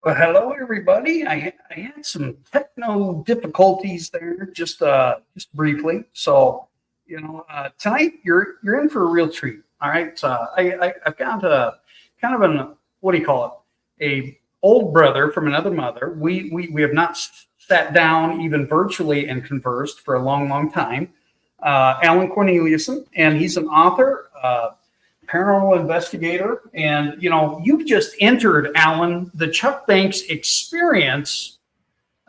Well, hello everybody. I had some techno difficulties there, just briefly. So, tonight you're in for a real treat. All right. I've got a kind of an what do you call it? A old brother from another mother. We have not sat down even virtually and conversed for a long time. Allen Cornelison, and he's an author. Paranormal investigator. And, you've just entered, Alan, the Chuck Banks experience.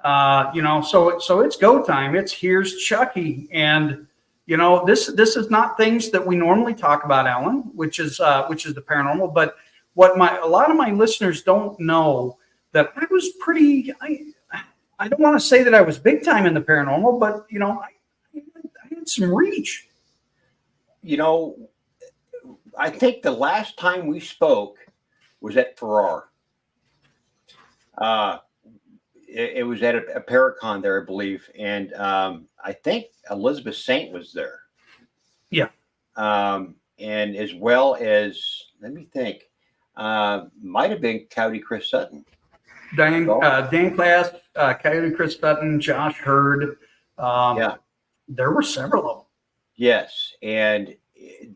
So it's go time. It's here's Chucky. And, this is not things that we normally talk about, Alan, which is the paranormal. But what a lot of my listeners don't know that I was I don't want to say that I was big time in the paranormal, but, I had some reach. I think the last time we spoke was at Farrar. It was at a Paracon there, I believe. And I think Elizabeth Saint was there. Yeah. And as well as, let me think, might have been Coyote Chris Sutton. Dan Class, Coyote Chris Sutton, Josh Hurd. Yeah. There were several of them. Yes. And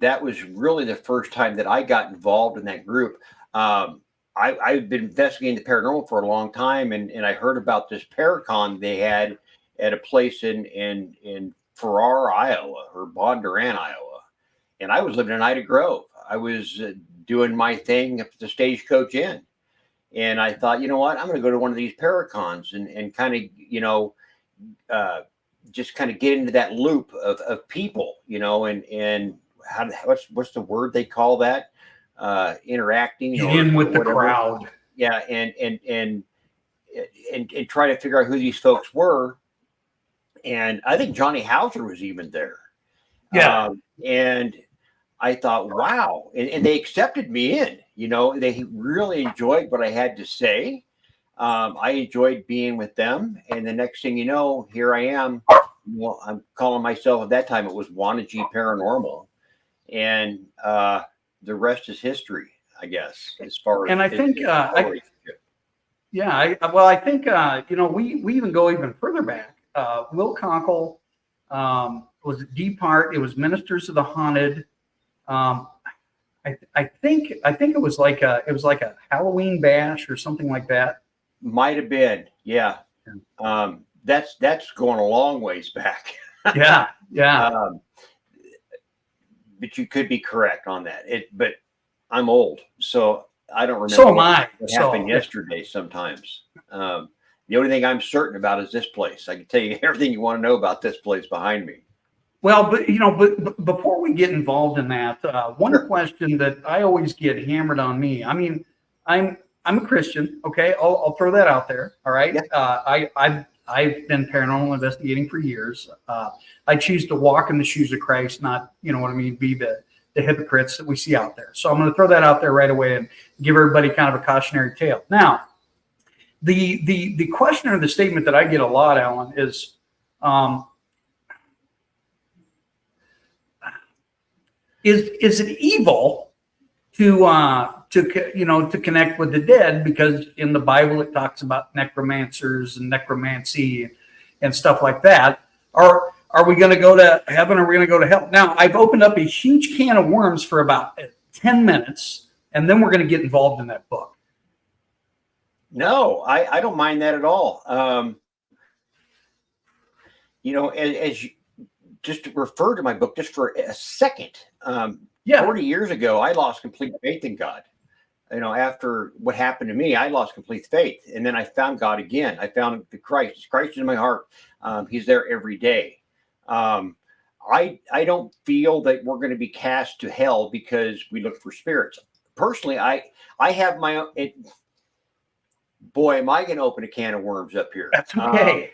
that was really the first time that I got involved in that group. I've been investigating the paranormal for a long time, and I heard about this Paracon they had at a place in Farrar, Iowa, or Bondurant, Iowa. And I was living in Ida Grove. I was doing my thing up at the Stagecoach Inn. And I thought, you know what, I'm going to go to one of these Paracons and kind of, just kind of get into that loop of people, and what's the word they call that? Interacting in with the crowd. Yeah. And try to figure out who these folks were. And I think Johnny Hauser was even there. Yeah. And I thought, wow. And they accepted me in, they really enjoyed what I had to say. I enjoyed being with them. And the next thing you know, here I am. Well, I'm calling myself, at that time, it was Wanna G Paranormal. And the rest is history, I guess, as far as. And I think, I think, we even go even further back. Will Conkle, was it Deep Heart? It was Ministers of the Haunted. I think it was like a Halloween bash or something like that. Might have been, yeah. That's going a long ways back. Yeah. But you could be correct on that. But I'm old, so I don't remember. So am I. What happened yesterday sometimes. The only thing I'm certain about is this place. I can tell you everything you want to know about this place behind me. Well, but before we get involved in that, one question that I always get hammered on me. I mean, I'm a Christian. Okay, I'll throw that out there. All right. Yeah. I've been paranormal investigating for years. I choose to walk in the shoes of Christ, not, be the hypocrites that we see out there. So I'm going to throw that out there right away and give everybody kind of a cautionary tale. Now, the question or the statement that I get a lot, Alan, is, is it evil to connect with the dead? Because in the Bible it talks about necromancers and necromancy and stuff like that. Are we going to go to heaven? Or are we going to go to hell? Now, I've opened up a huge can of worms for about 10 minutes, and then we're going to get involved in that book. No, I don't mind that at all. As you just to refer to my book just for a second. 40 years ago, I lost complete faith in God. After what happened to me, I lost complete faith. And then I found God again. I found the Christ. Christ in my heart. He's there every day. I don't feel that we're going to be cast to hell because we look for spirits. Personally, I have my own. Boy, am I going to open a can of worms up here. That's okay.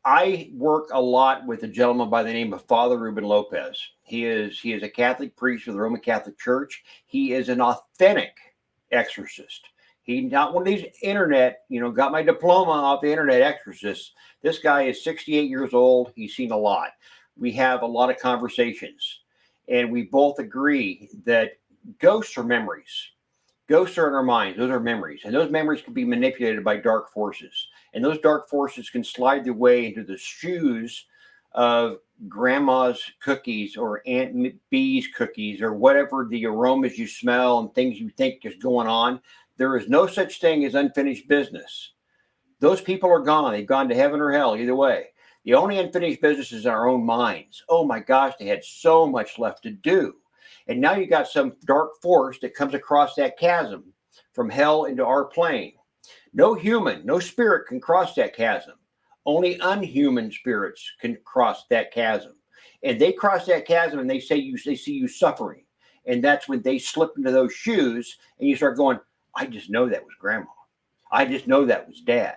I work a lot with a gentleman by the name of Father Ruben Lopez. He is a Catholic priest of the Roman Catholic Church. He is an authentic exorcist. He's not one of these internet, got my diploma off the internet exorcists. This guy is 68 years old. He's seen a lot. We have a lot of conversations, and we both agree that ghosts are memories. Ghosts are in our minds. Those are memories. And those memories can be manipulated by dark forces. And those dark forces can slide their way into the shoes of grandma's cookies or Aunt B's cookies or whatever the aromas you smell and things you think is going on. There is no such thing as unfinished business. Those people are gone. They've gone to heaven or hell, either way. The only unfinished business is in our own minds. Oh my gosh, they had so much left to do. And now you got some dark force that comes across that chasm from hell into our plane. No human, no spirit can cross that chasm. Only unhuman spirits can cross that chasm. And they cross that chasm and they see you suffering. And that's when they slip into those shoes and you start going, I just know that was grandma. I just know that was dad.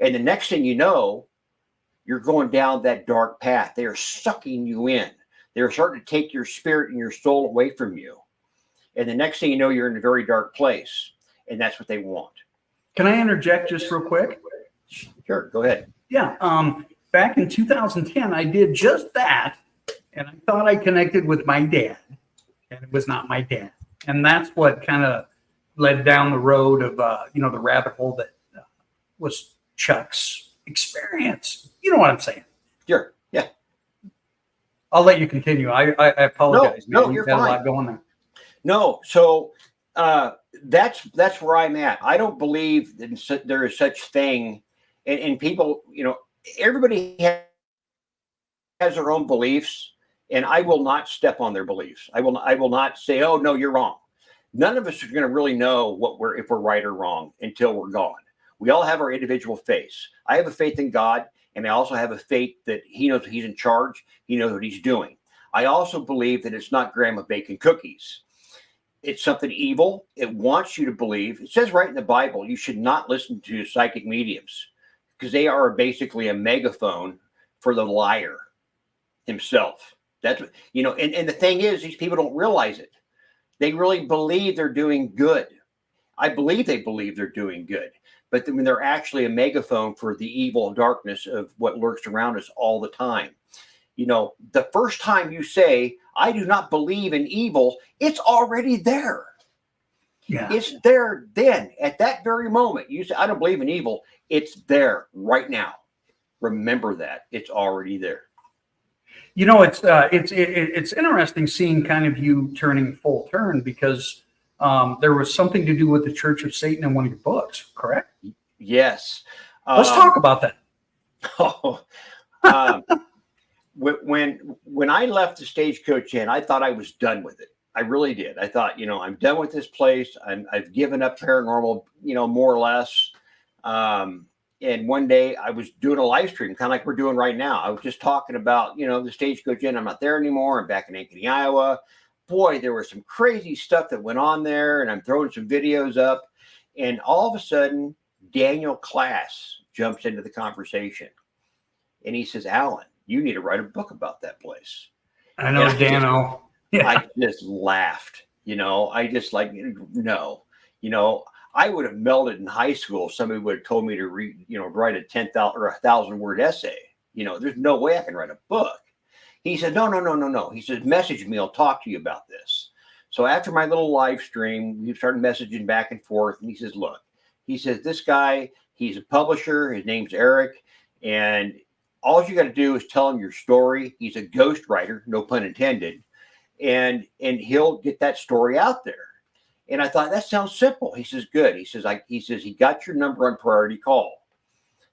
And the next thing you know, you're going down that dark path. They are sucking you in. They're starting to take your spirit and your soul away from you. And the next thing you know, you're in a very dark place. And that's what they want. Can I interject just real quick? Sure, go ahead. Yeah. Back in 2010, I did just that. And I thought I connected with my dad. And it was not my dad. And that's what kind of led down the road of, the rabbit hole that was Chuck's experience. You know what I'm saying? Sure. Yeah. I'll let you continue. I apologize. No, you're You've got fine. a lot going there. No, so that's where I'm at. I don't believe that there is such thing, and people, everybody has their own beliefs, and I will not step on their beliefs. I will not say, oh no, you're wrong. None of us are going to really know if we're right or wrong until we're gone. We all have our individual faiths. I have a faith in God, and I also have a faith that He knows He's in charge. He knows what He's doing. I also believe that it's not grandma baking cookies. It's something evil. It wants you to believe. It says right in the Bible, you should not listen to psychic mediums because they are basically a megaphone for the liar himself. That's what, and the thing is, these people don't realize it. They really believe they're doing good. I believe they believe they're doing good. But when they're actually a megaphone for the evil darkness of what lurks around us all the time. The first time you say, I do not believe in evil, it's already there. Yeah. It's there then. At that very moment, you say, I don't believe in evil. It's there right now. Remember that. It's already there. It's interesting seeing kind of you turning full turn because there was something to do with the Church of Satan in one of your books, correct? Yes. Let's talk about that. When I left the Stagecoach Inn, I thought I was done with it. I really did. I thought, I'm done with this place. I've given up paranormal, more or less. And one day I was doing a live stream, kind of like we're doing right now. I was just talking about, the Stagecoach Inn. I'm not there anymore. I'm back in Ankeny, Iowa. Boy, there was some crazy stuff that went on there, and I'm throwing some videos up. And all of a sudden, Daniel Class jumps into the conversation. And he says, Allen, you need to write a book about that place. I know, Dano. Yeah. I just laughed. I just no. I would have melted in high school if somebody would have told me to read, write a 10,000 or 1,000-word essay. There's no way I can write a book. He said, no. He says, message me. I'll talk to you about this. So after my little live stream, we started messaging back and forth. And he says, look, this guy, he's a publisher. His name's Eric. And all you got to do is tell him your story. He's a ghostwriter, no pun intended. And he'll get that story out there. And I thought, that sounds simple. He says, good. He says, he got your number on priority call.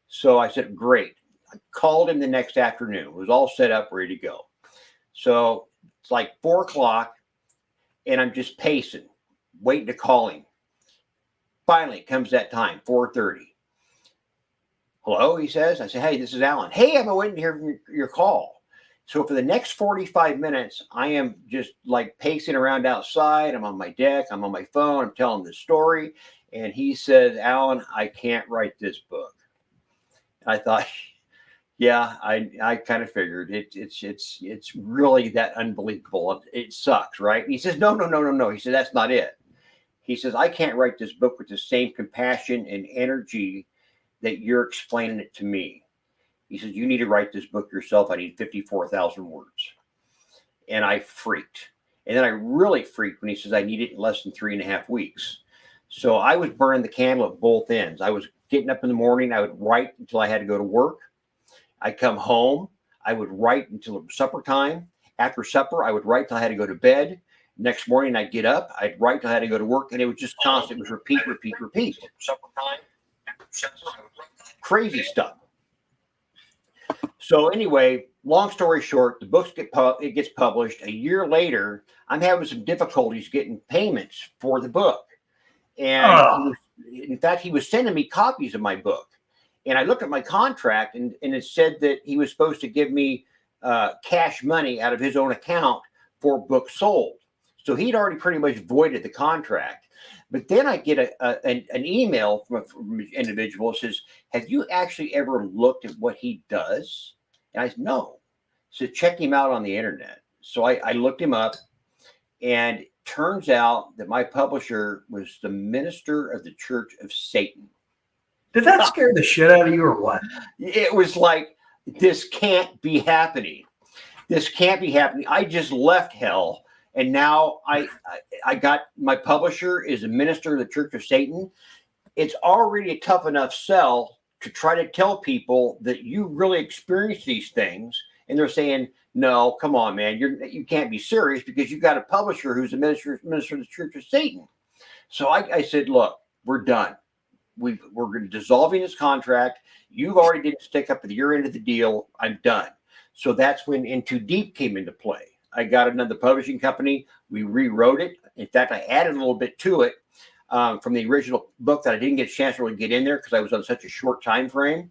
So I said, great. I called him the next afternoon. It was all set up, ready to go. So it's like 4:00 and I'm just pacing, waiting to call him. Finally, it comes that time, 4:30. Hello, he says. I say, hey, this is Allen. Hey, I've been waiting to hear from your call. So for the next 45 minutes, I am just like pacing around outside. I'm on my deck. I'm on my phone. I'm telling the story. And he says, Allen, I can't write this book. I thought, yeah, I kind of figured it's really that unbelievable. It sucks, right? And he says, no. He said, that's not it. He says, I can't write this book with the same compassion and energy that you're explaining it to me. He says, you need to write this book yourself. I need 54,000 words. And I freaked. And then I really freaked when he says, I need it in less than 3.5 weeks. So I was burning the candle at both ends. I was getting up in the morning. I would write until I had to go to work. I'd come home. I would write until supper time. After supper, I would write till I had to go to bed. Next morning, I'd get up. I'd write till I had to go to work. And it was just constant. It was repeat, repeat, repeat. Supper time. Crazy stuff. So anyway, long story short, the books it gets published. A year later, I'm having some difficulties getting payments for the book. And in fact, he was sending me copies of my book. And I looked at my contract, and it said that he was supposed to give me cash money out of his own account for books sold. So he'd already pretty much voided the contract. But then I get an email from an individual that says, have you actually ever looked at what he does? And I said, no. So check him out on the internet. So I looked him up, and it turns out that my publisher was the minister of the Church of Satan. Did that scare the shit out of you or what? It was like, this can't be happening. This can't be happening. I just left hell. And now I got my publisher is a minister of the Church of Satan. It's already a tough enough sell to try to tell people that you really experience these things. And they're saying, no, come on, man. You can't be serious because you've got a publisher who's a minister of the Church of Satan. So I said, look, we're done. We're dissolving this contract. You've already didn't stick up at your end of the deal. I'm done. So that's when In Too Deep came into play. I got another publishing company. We rewrote it. In fact, I added a little bit to it from the original book that I didn't get a chance to really get in there because I was on such a short time frame.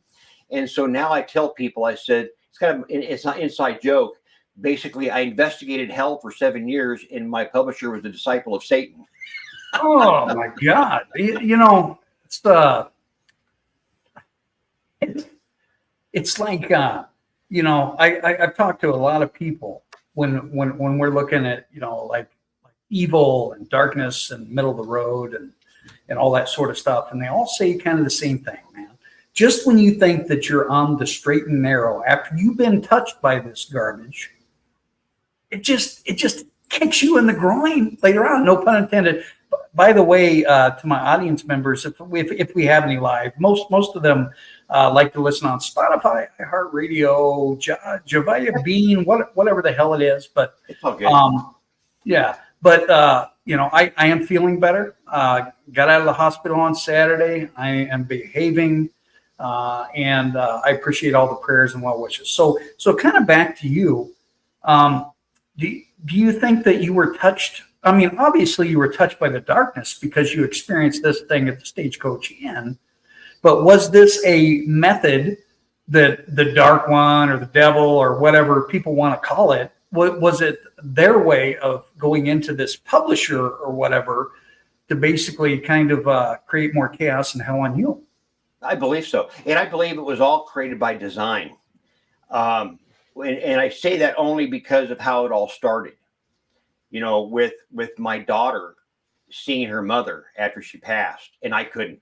And so now I tell people, I said, it's not an inside joke. Basically, I investigated hell for 7 years, and my publisher was a disciple of Satan. Oh my God! It's like I've talked to a lot of people when we're looking at like evil and darkness and middle of the road and all that sort of stuff, and they all say kind of the same thing, man. Just when you think that you're on the straight and narrow, after you've been touched by this garbage, it just kicks you in the groin later on. No pun intended. By the way, to my audience members, if we have any live, most of them like to listen on Spotify, iHeartRadio, Javia Bean, whatever the hell it is. But it's all good. Yeah. But I am feeling better. Got out of the hospital on Saturday. I am behaving, and I appreciate all the prayers and well wishes. So kind of back to you. Do you think that you were touched? I mean, obviously you were touched by the darkness because you experienced this thing at the Stagecoach Inn. But was this a method that the dark one or the devil or whatever people want to call it, was it their way of going into this publisher or whatever to basically kind of create more chaos and hell on you? I believe so. And I believe it was all created by design. And I say that only because of how it all started. With my daughter seeing her mother after she passed, and I couldn't.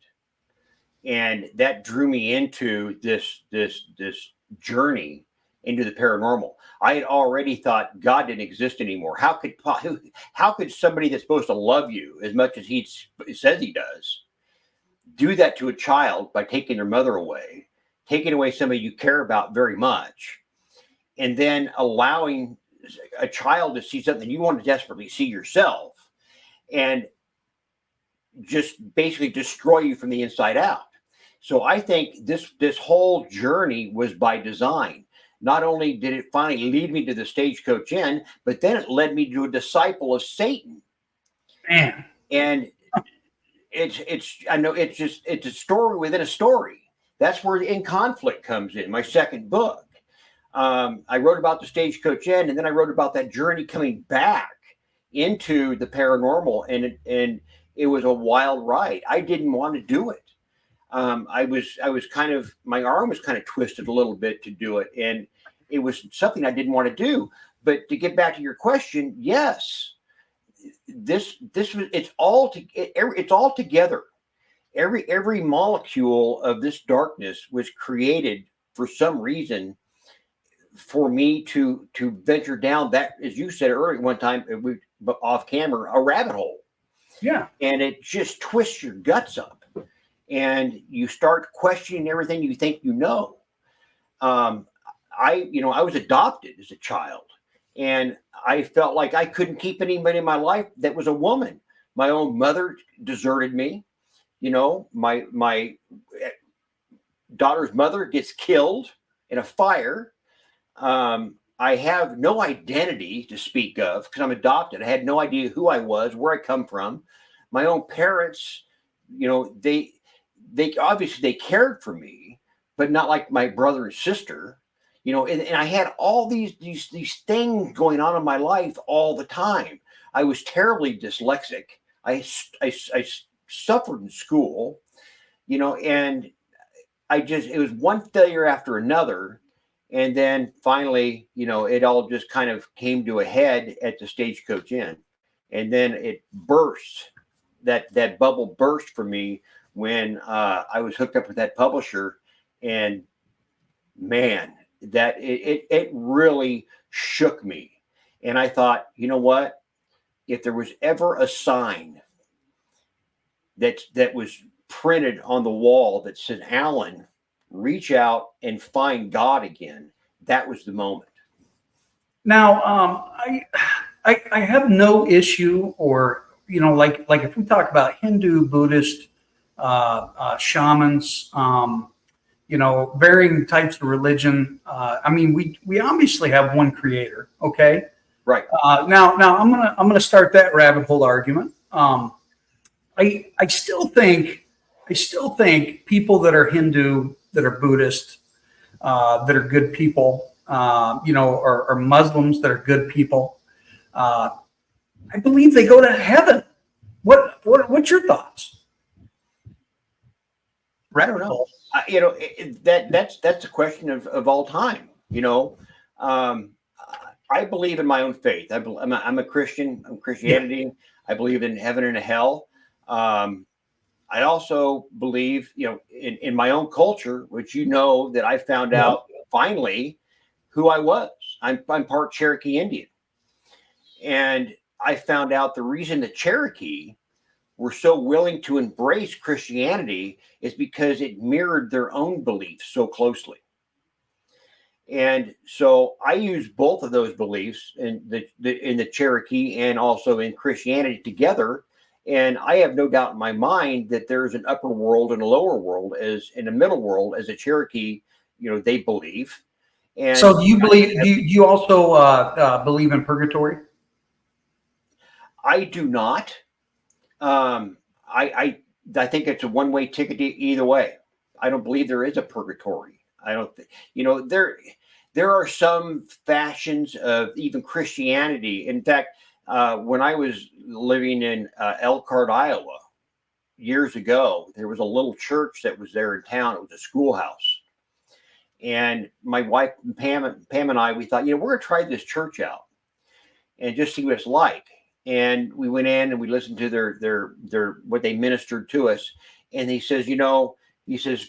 And that drew me into this journey into the paranormal. I had already thought God didn't exist anymore. How could somebody that's supposed to love you as much as he says he does do that to a child by taking their mother away, taking away somebody you care about very much, and then allowing a child to see something you want to desperately see yourself, and just basically destroy you from the inside out. So I think this whole journey was by design. Not only did it finally lead me to the Stagecoach Inn, but then it led me to a disciple of Satan. Man. And it's a story within a story. That's where In Conflict comes in, my second book. I wrote about the Stagecoach Inn, and then I wrote about that journey coming back into the paranormal, and it was a wild ride. I didn't want to do it. I was kind of, my arm was kind of twisted a little bit to do it, and it was something I didn't want to do. But to get back to your question, yes, it's all together. Every molecule of this darkness was created for some reason for me to venture down that, as you said earlier one time off camera, a rabbit hole. Yeah. And it just twists your guts up, and you start questioning everything you think you know. Um, I was adopted as a child, and I felt like I couldn't keep anybody in my life that was a woman. My own mother deserted me. My daughter's mother gets killed in a fire. I have no identity to speak of because I'm adopted. I had no idea who I was, where I come from. My own parents, they obviously they cared for me, but not like my brother and sister. And I had all these things going on in my life all the time. I was terribly dyslexic. I suffered in school, and it was one failure after another. And then finally, it all just kind of came to a head at the Stagecoach Inn. And then it burst, that bubble burst for me when I was hooked up with that publisher. And man, that it really shook me. And I thought, you know what? If there was ever a sign that was printed on the wall that said, Allen, reach out and find God again, that was the moment. Now, I have no issue, or like if we talk about Hindu, Buddhist, shamans, varying types of religion. I mean, we obviously have one creator. Okay. Right. Now I'm gonna start that rabbit hole argument. I still think people that are Hindu, that are Buddhist, that are good people, or Muslims that are good people. I believe they go to heaven. What's your thoughts? I don't know. That's a question of all time. I believe in my own faith. I'm a Christian. I'm Christianity. Yeah. I believe in heaven and a hell. I also believe, in my own culture, which that I found out finally who I was. I'm part Cherokee Indian, and I found out the reason the Cherokee were so willing to embrace Christianity is because it mirrored their own beliefs so closely. And so I use both of those beliefs in the Cherokee and also in Christianity together. And I have no doubt in my mind that there's an upper world and a lower world, as in a middle world, as a Cherokee, they believe. And so do you believe, do you also believe in purgatory? I do not. I think it's a one-way ticket either way. I don't believe there is a purgatory. I don't there are some fashions of even Christianity. In fact, when I was living in Elkhart, Iowa, years ago, there was a little church that was there in town. It was a schoolhouse. And my wife, Pam and I, we thought, we're going to try this church out and just see what it's like. And we went in and we listened to their what they ministered to us. And he says,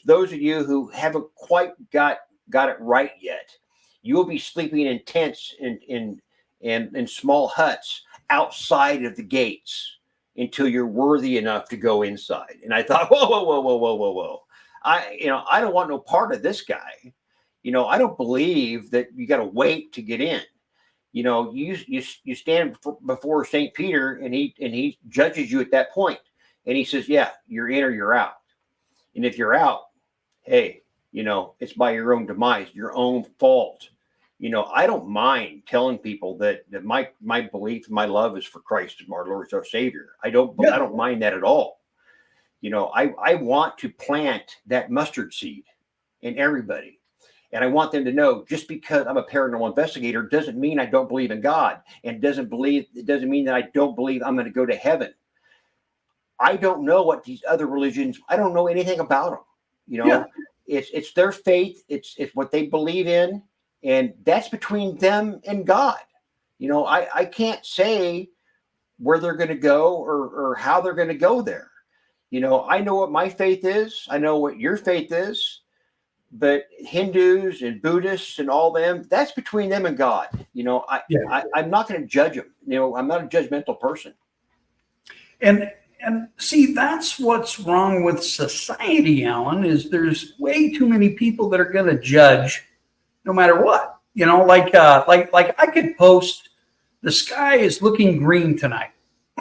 those of you who haven't quite got it right yet, you will be sleeping in tents in small huts outside of the gates until you're worthy enough to go inside. And I thought, whoa. I don't want no part of this guy. I don't believe that you got to wait to get in. You stand before St. Peter and he judges you at that point. And he says, yeah, you're in or you're out. And if you're out, hey, it's by your own demise, your own fault. I don't mind telling people that my belief, my love is for Christ, our Lord, our Savior. I don't mind that at all. I want to plant that mustard seed in everybody. And I want them to know, just because I'm a paranormal investigator doesn't mean I don't believe in God, and it doesn't mean that I don't believe I'm going to go to heaven. I don't know what these other religions, I don't know anything about them. It's their faith. It's what they believe in. And that's between them and God. I can't say where they're going to go or how they're going to go there. I know what my faith is. I know what your faith is. But Hindus and Buddhists and all them, that's between them and God. I'm not going to judge them. I'm not a judgmental person. And See, that's what's wrong with society, Alan, is there's way too many people that are going to judge no matter what. Like I could post the sky is looking green tonight,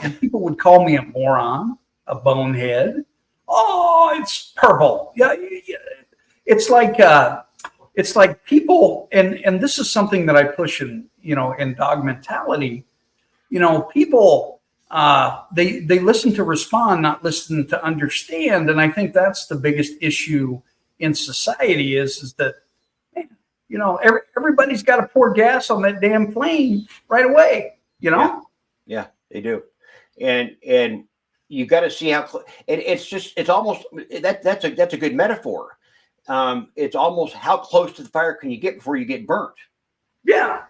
and people would call me a moron, a bonehead. Oh, it's purple. Yeah, yeah. It's like people, and this is something that I push in dog mentality. People they listen to respond, not listen to understand, and I think that's the biggest issue in society is that everybody's got to pour gas on that damn plane right away. Yeah, they do, and you got to see how. It's almost that's a good metaphor. It's almost how close to the fire can you get before you get burnt. Yeah.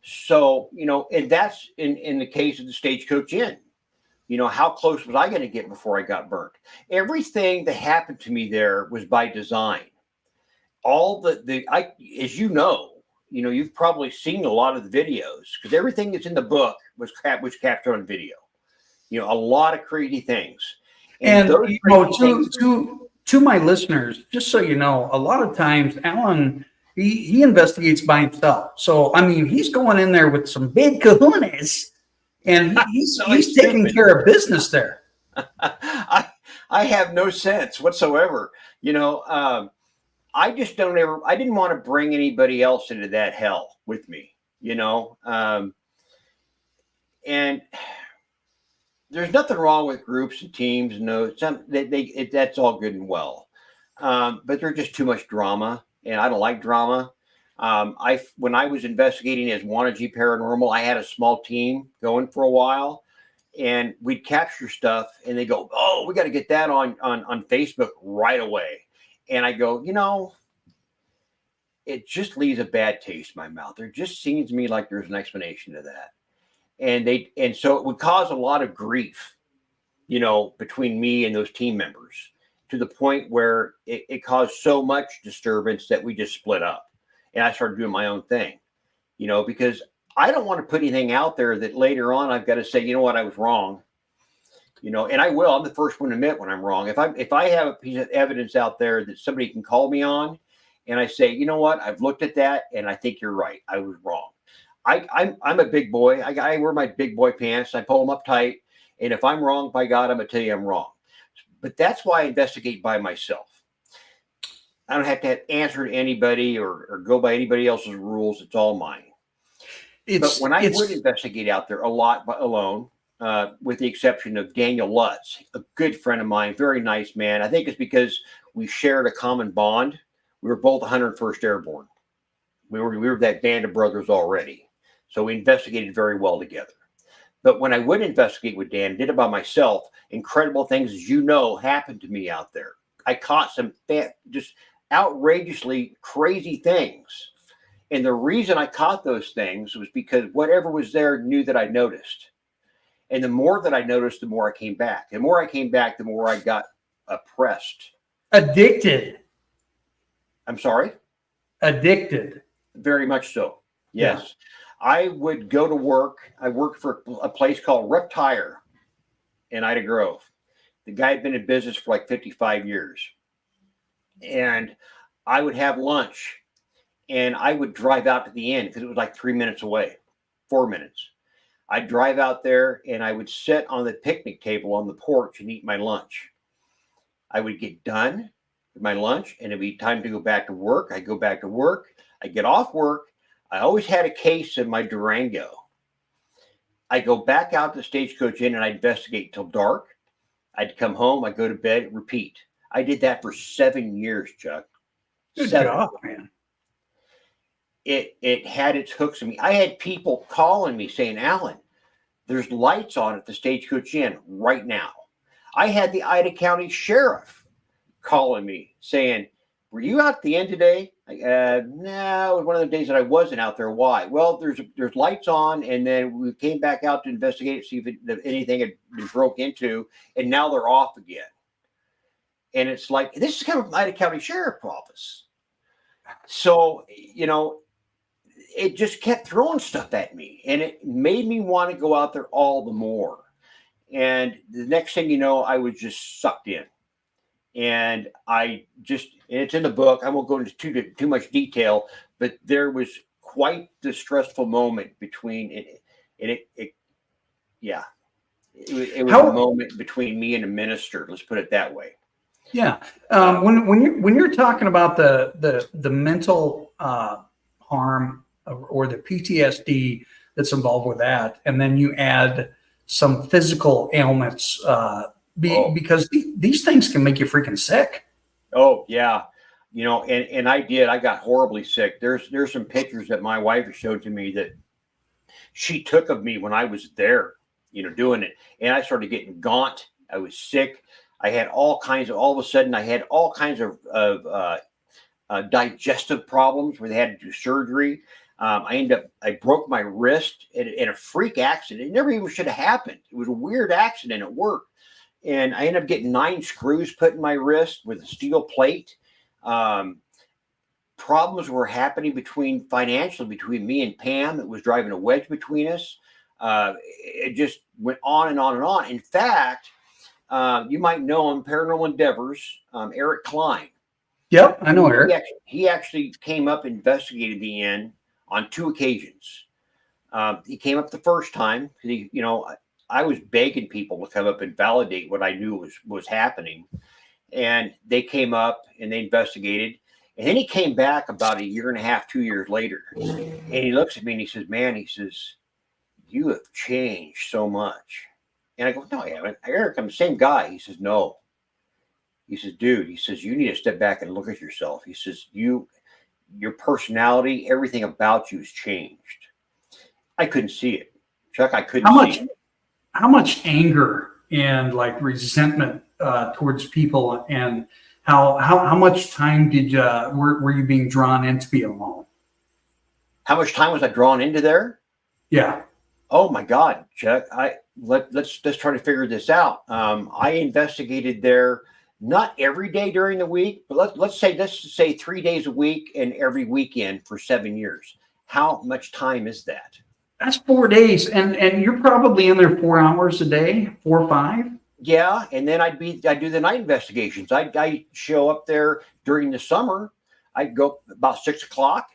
So, and that's in the case of the Stagecoach Inn. How close was I going to get before I got burnt? Everything that happened to me there was by design. All as you've probably seen a lot of the videos because everything that's in the book was captured on video. A lot of crazy things. And to my listeners, just so you know, a lot of times Alan he investigates by himself. So I mean, he's going in there with some big kahunas, and he's taking care of business there. I have no sense whatsoever. I just I didn't want to bring anybody else into that hell with me, and there's nothing wrong with groups and teams. No, that's all good and well. But there's just too much drama, and I don't like drama. When I was investigating as Wanna G Paranormal, I had a small team going for a while, and we'd capture stuff, and they go, "Oh, we got to get that on Facebook right away." And I go, it just leaves a bad taste in my mouth. There just seems to me like there's an explanation to that. And so it would cause a lot of grief, between me and those team members to the point where it caused so much disturbance that we just split up and I started doing my own thing, because I don't want to put anything out there that later on I've got to say, I was wrong. And I will. I'm the first one to admit when I'm wrong. If I have a piece of evidence out there that somebody can call me on, and I say, you know what, I've looked at that, and I think you're right. I was wrong. I'm a big boy. I wear my big boy pants. I pull them up tight, and if I'm wrong, by God, I'm gonna tell you I'm wrong. But that's why I investigate by myself. I don't have to answer to anybody or go by anybody else's rules. It's all mine. But when I would investigate out there a lot alone. With the exception of Daniel Lutz, a good friend of mine, very nice man. I think it's because we shared a common bond. We were both 101st Airborne. We were that band of brothers already. So we investigated very well together. But when I would investigate with Dan, did it by myself, incredible things, as happened to me out there. I caught some just outrageously crazy things. And the reason I caught those things was because whatever was there knew that I noticed. And the more that I noticed, the more I came back. The more I came back, the more I got oppressed. Addicted. I'm sorry? Addicted. Very much so. Yes. Yeah. I would go to work. I worked for a place called Reptire in Ida Grove. The guy had been in business for like 55 years. And I would have lunch. And I would drive out to the inn because it was like 3 minutes away, 4 minutes. I'd drive out there and I would sit on the picnic table on the porch and eat my lunch. I would get done with my lunch and it'd be time to go back to work. I'd go back to work. I'd get off work. I always had a case in my Durango. I'd go back out to the Stagecoach Inn and I'd investigate till dark. I'd come home. I'd go to bed, repeat. I did that for 7 years, Chuck. Good job, man. It had its hooks in me. I had people calling me saying, Alan, there's lights on at the Stagecoach Inn right now. I had the Ida County Sheriff calling me saying, were you out at the inn today? No, it was one of the days that I wasn't out there. Why? Well, there's lights on, and then we came back out to investigate to see if anything had been broke into, and now they're off again. And it's like, this is coming from the Ida County Sheriff's Office. So, it just kept throwing stuff at me, and it made me want to go out there all the more. And the next thing you know, I was just sucked in. And it's in the book. I won't go into too much detail, but there was quite the stressful moment between it. Yeah, it was a How? moment between me and a minister. Let's put it that way. Yeah. Uh, When you're talking about the mental harm or the PTSD that's involved with that, and then you add some physical ailments, oh, because these things can make you freaking sick. oh, yeah. And I got horribly sick. There's some pictures that my wife showed to me that she took of me when I was there, doing it. And I started getting gaunt. I was sick. I had all of a sudden, I had all kinds of digestive problems where they had to do surgery. I broke my wrist in a freak accident. It never even should have happened. It was a weird accident at work. And I ended up getting 9 screws put in my wrist with a steel plate. Um, Problems were happening financially between me and Pam. It was driving a wedge between us. It just went on and on and on. In fact, you might know him, Paranormal Endeavors, Eric Klein. Yep, I know Eric. He actually came up, investigated the inn on 2 occasions. He came up the first time. I was begging people to come up and validate what I knew was happening. And they came up and they investigated. And then he came back about a year and a half, 2 years later. And he looks at me and he says, "Man," he says, "you have changed so much." And I go, "No, I haven't. Eric, I'm the same guy." He says, "No." He says, "Dude," he says, "you need to step back and look at yourself." He says, your personality, everything about you has changed." I couldn't see it. Chuck, I couldn't How see much it. how much anger and like resentment towards people, and how much time were you being drawn in to be alone? How much time was I drawn into there? Yeah. Oh my God, Chuck! Let's try to figure this out. I investigated there not every day during the week, but let's say 3 days a week and every weekend for 7 years. How much time is that? That's 4 days, and you're probably in there 4 hours a day, 4 or 5. Yeah, and then I do the night investigations. I show up there during the summer. I'd go about 6 o'clock.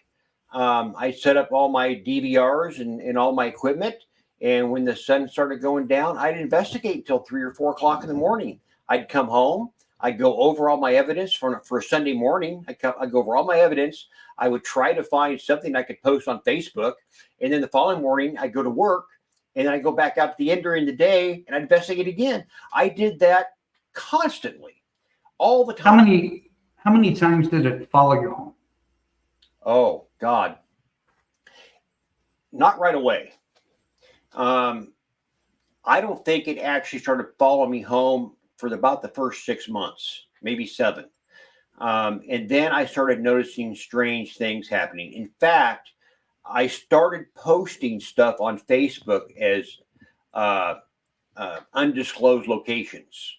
I set up all my DVRs and all my equipment. And when the sun started going down, I'd investigate until 3 or 4 o'clock in the morning. I'd come home. I'd go over all my evidence for a Sunday morning. I'd go over all my evidence. I would try to find something I could post on Facebook. And then the following morning, I'd go to work. And then I go back out at the end during the day and I investigate again. I did that constantly, all the How time. many times did it follow you home? Oh God, not right away. I don't think it actually started following me home for about the first 6 months, maybe 7. And then I started noticing strange things happening. In fact, I started posting stuff on Facebook as uh, undisclosed locations.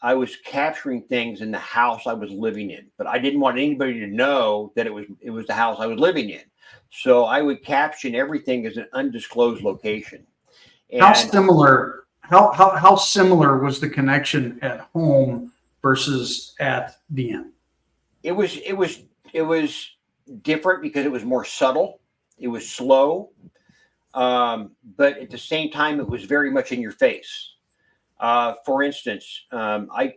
I was capturing things in the house I was living in, but I didn't want anybody to know that it was the house I was living in. So I would caption everything as an undisclosed location. How And similar how similar was the connection at home versus at the inn? it was different because it was more subtle. It was slow, but at the same time, it was very much in your face. For instance, I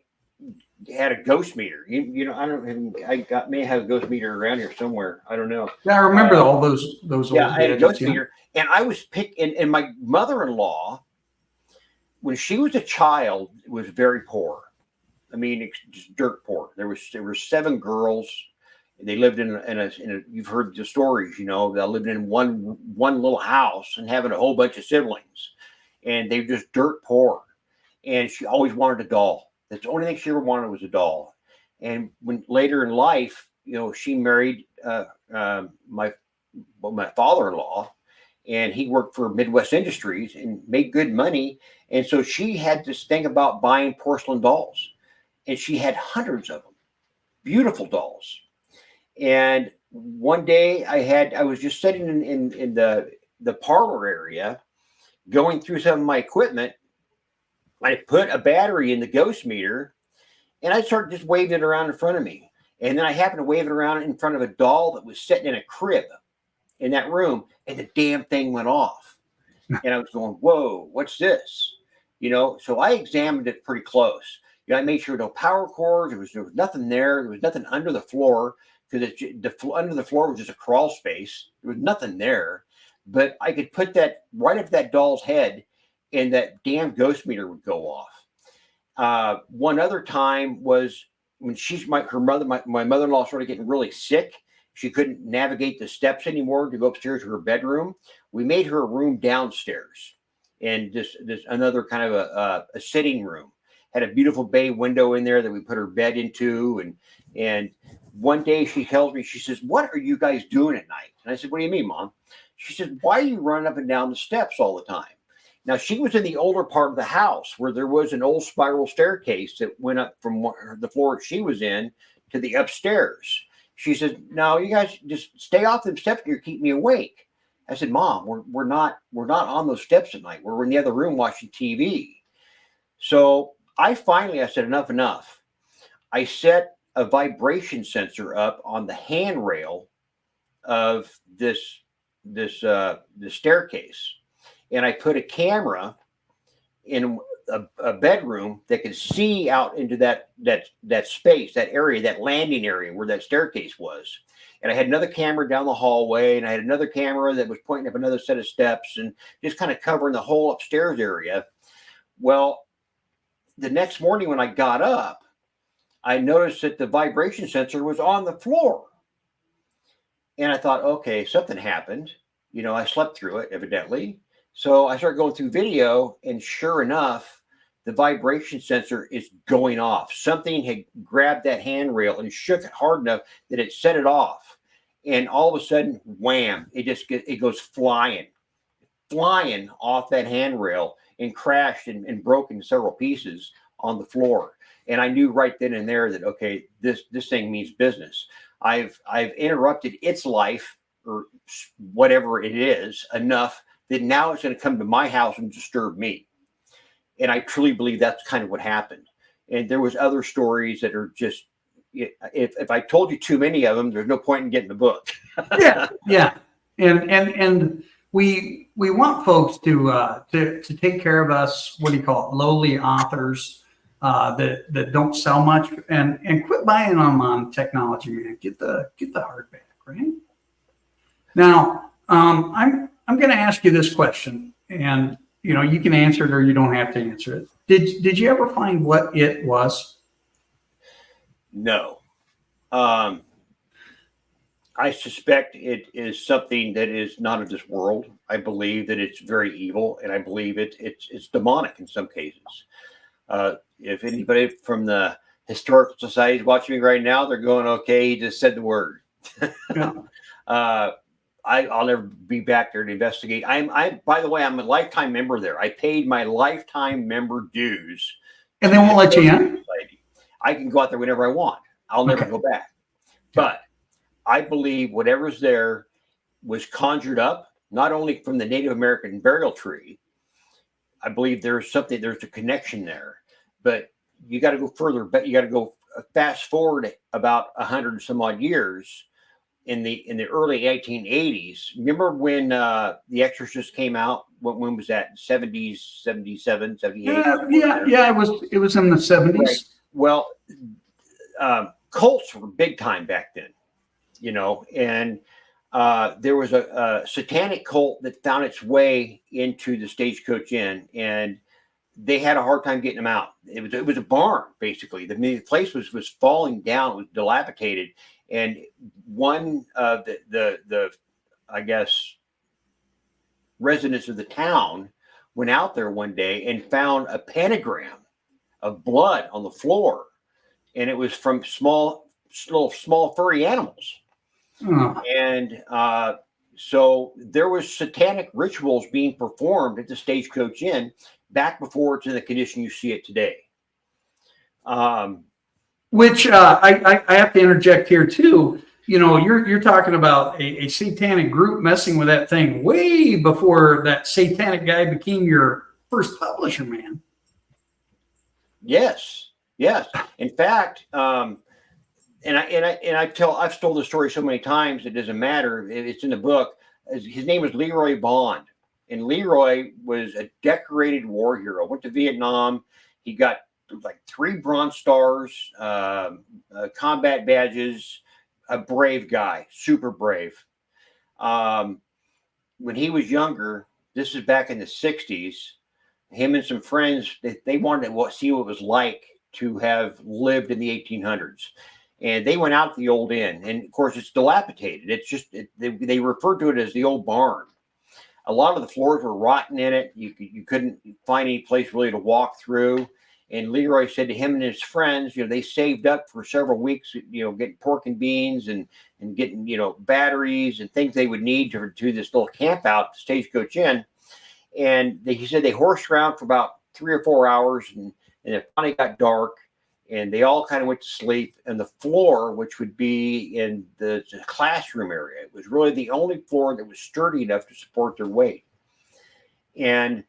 had a ghost meter. I don't. May have a ghost meter around here somewhere. I don't know. Yeah, I remember Uh, all those yeah, old I had a gadgets. ghost Yeah. meter, and I was picked. And my mother-in-law, when she was a child, was very poor. I mean, it's just dirt poor. There were 7 girls. They lived in a. You've heard the stories, They lived in one little house and having a whole bunch of siblings, and they were just dirt poor. And she always wanted a doll. That's the only thing she ever wanted was a doll. And when later in life, she married my father-in-law, and he worked for Midwest Industries and made good money. And so she had this thing about buying porcelain dolls, and she had hundreds of them, beautiful dolls. And one day I was just sitting in the parlor area, going through some of my equipment, I put a battery in the ghost meter, and I started just waving it around in front of me. And then I happened to wave it around in front of a doll that was sitting in a crib in that room, and the damn thing went off. And I was going, whoa, what's this? So I examined it pretty close. I made sure no power cords. There was nothing there. There was nothing under the floor, because under the floor was just a crawl space. There was nothing there. But I could put that right up that doll's head, and that damn ghost meter would go off. One other time was when my mother-in-law started getting really sick. She couldn't navigate the steps anymore to go upstairs to her bedroom. We made her a room downstairs, and this another kind of a sitting room. Had a beautiful bay window in there that we put her bed into. And one day she tells me, she says, "What are you guys doing at night?" And I said, "What do you mean, Mom?" She said, "Why are you running up and down the steps all the time?" Now, she was in the older part of the house where there was an old spiral staircase that went up from the floor she was in to the upstairs. She said, "No, you guys just stay off them steps here, keep me awake." I said, "Mom, we're not on those steps at night. We're in the other room watching TV." So I said, enough. I set a vibration sensor up on the handrail of the staircase, and I put a camera in a bedroom that could see out into that space, that area, that landing area where that staircase was. And I had another camera down the hallway, and I had another camera that was pointing up another set of steps, and just kind of covering the whole upstairs area. Well, the next morning when I got up, I noticed that the vibration sensor was on the floor. And I thought, okay, something happened. I slept through it, evidently. So I started going through video, and sure enough, the vibration sensor is going off. Something had grabbed that handrail and shook it hard enough that it set it off. And all of a sudden, wham, it goes flying off that handrail and crashed and broke into several pieces on the floor. And I knew right then and there that, okay, this thing means business. I've interrupted its life, or whatever it is, enough that now it's going to come to my house and disturb me. And I truly believe that's kind of what happened. And there was other stories that are just, if I told you too many of them, there's no point in getting the book. Yeah. And we want folks to take care of us. What do you call it? Lowly authors that don't sell much, and quit buying them on technology, man. Get the hardback, right? Now, I'm going to ask you this question, and you can answer it or you don't have to answer it. Did you ever find what it was? No. I suspect it is something that is not of this world. I believe that it's very evil, and I believe it's demonic in some cases. If anybody from the Historical Society is watching me right now, they're going, "Okay, he just said the word." Yeah. I'll never be back there to investigate. By the way, I'm a lifetime member there. I paid my lifetime member dues. And they won't let you in? I can go out there whenever I want. I'll never go back. But I believe whatever's there was conjured up, not only from the Native American burial tree. I believe there's a connection there. But you got to go further, but you got to go fast forward about 100 and some odd years. In the early 1880s, remember when The Exorcist came out? When was that? 70s, 77, 78? Yeah. It was in the 70s. Right. Well, cults were big time back then, and there was a satanic cult that found its way into the Stagecoach Inn, and they had a hard time getting them out. It was a barn, basically. The place was falling down. It was dilapidated. And one of the I guess residents of the town went out there one day and found a pentagram of blood on the floor, and it was from small furry animals. And so there was satanic rituals being performed at the Stagecoach Inn back before it's in the condition you see it today. Which I have to interject here too. You're talking about a satanic group messing with that thing way before that satanic guy became your first publisher, man. Yes, yes. In fact, I've told the story so many times it doesn't matter. It's in the book. His name was Leroy Bond, and Leroy was a decorated war hero. Went to Vietnam. He got like 3 Bronze Stars, combat badges. A brave guy, super brave. Um, when he was younger, this is back in the '60s. Him and some friends they wanted to see what it was like to have lived in the 1800s, and they went out to the old inn. And of course, it's dilapidated. It's just they referred to it as the old barn. A lot of the floors were rotten in it. You couldn't find any place really to walk through. And Leroy said to him and his friends, they saved up for several weeks, getting pork and beans and getting, batteries and things they would need to do this little camp out, Stagecoach Inn. And he said they horsed around for about 3 or 4 hours, and it finally got dark, and they all kind of went to sleep. And the floor, which would be in the classroom area, it was really the only floor that was sturdy enough to support their weight. And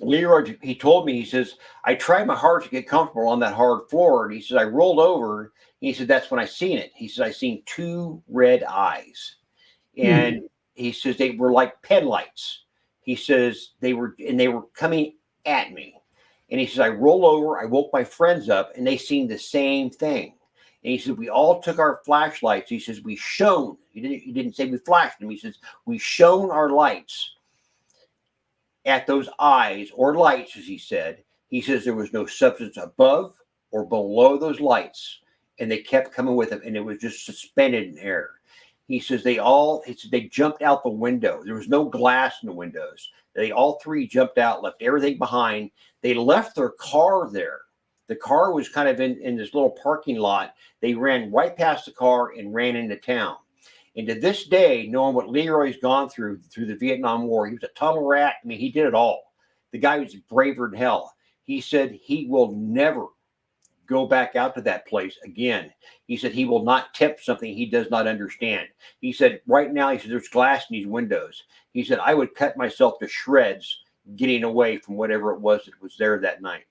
Leroy, he told me, he says, I tried my hardest to get comfortable on that hard floor. And he says, I rolled over. And he said, that's when I seen it. He says, I seen 2 red eyes. And he says, they were like pen lights. He says, they were coming at me. And he says, I rolled over. I woke my friends up, and they seen the same thing. And he said, we all took our flashlights. He says, we shone. He didn't say we flashed them. He says, we shone our lights at those eyes or lights, as he said. He says there was no substance above or below those lights, and they kept coming with him, and it was just suspended in air. He says they jumped out the window. There was no glass in the windows. They all 3 jumped out, left everything behind. They left their car there. The car was kind of in this little parking lot. They ran right past the car and ran into town. And to this day, knowing what Leroy's gone through the Vietnam War, he was a tunnel rat. I mean, he did it all. The guy was braver than hell. He said he will never go back out to that place again. He said he will not tip something he does not understand. He said right now, he said there's glass in these windows. He said I would cut myself to shreds getting away from whatever it was that was there that night.